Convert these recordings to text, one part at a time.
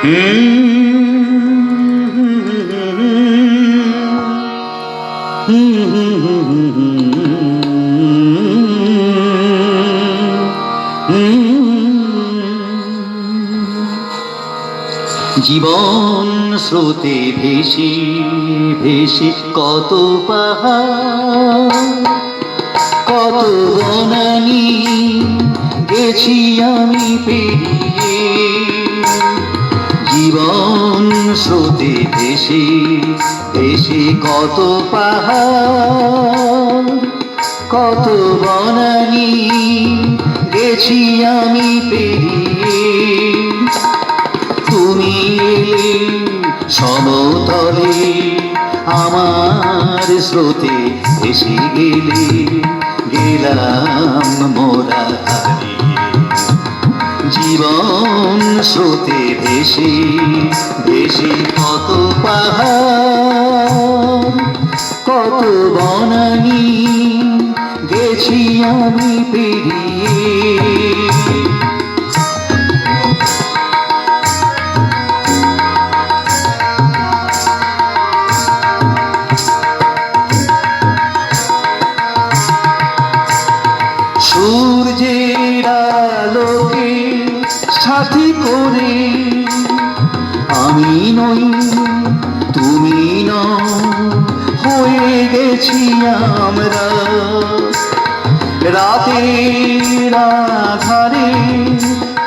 জীবন স্রোতে ভেসে ভেসে কত পাহাড় কত বনানি গেছি আমি পেরিয়ে। জীবন স্রোতে ভেসে ভেসে কত পাহাড় কত বনানি গেছি আমি পেরিয়ে। তুমি এলে সমতলে আমার স্রোতে এসে গেলে গেলাম মোরা হারিয়ে। জীবন স্রোতে ভেসে ভেসে কত পাহাড় কত বনানি গেছি আমি পেরিয়ে। সূর্যের আলোকে সাথী করে আমি নই তুমি নও হয়ে গেছি আমরা। রাতের আধারে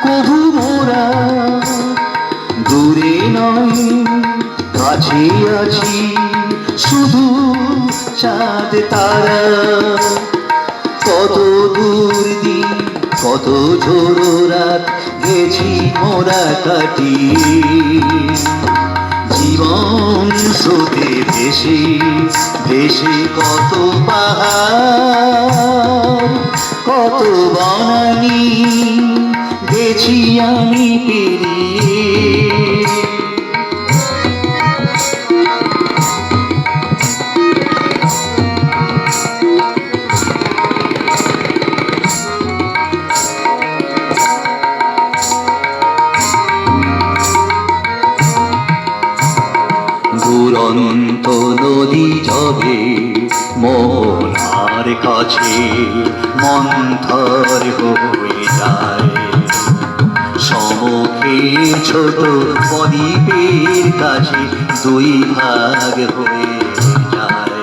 কবু মোরা দূরে নয় কাছে আছি শুধু চাঁদ তারা। কত দূর দিন কত ঝোড়ো রাত গেছি মোরা কাটিয়ে। জীবন স্রোতে ভেসে ভেসে কত পাহাড় কত বনানি গেছি আমি পেরিয়ে। দুরন্ত নদী ঝরে মোহনার কাছে মন্থর হয়ে যায়। সমুখে ছোট প্রদীপের কাছে দুই ভাগ হয়ে যায়।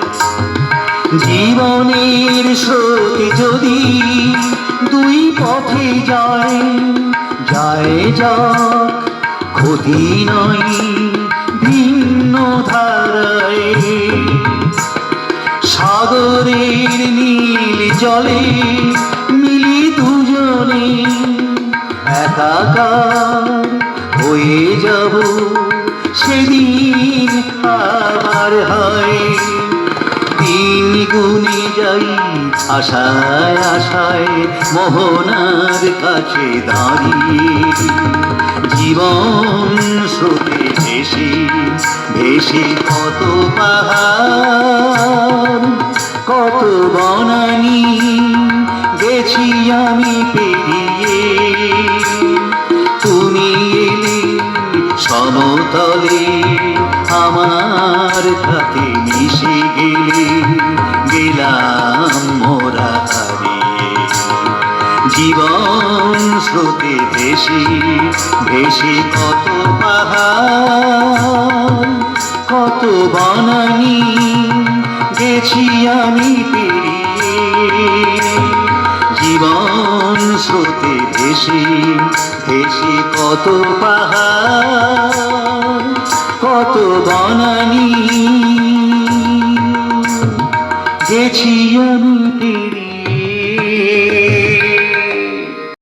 জীবনের স্রোত যদি দুই পথে যায় যায় যাক ক্ষতি নয় ভিন্ন ধারায়। সাগরের নীল জলে মিলি দুজনে একাকার হয়ে যাব সেদিন আবার হয়। দিন গুনে যাই আশায় আশায় মোহনার কাছে দাঁড়িয়ে। জীবন স্রোতে ভেসে ভেসে কত পাহাড় কত বনানি গেছি আমি পেরিয়ে। তুমি এলে সমতলে আমার সাথে মিশে গেলে গেলাম মোরা হারিয়ে। জীবন স্রোতে ভেসে ভেসে কত পাহাড় কত বনানি গেছি আমি পেরিয়ে। জীবন স্রোতে ভেসে ভেসে কত পাহাড় কত বনানি গেছি আমি পেরিয়ে।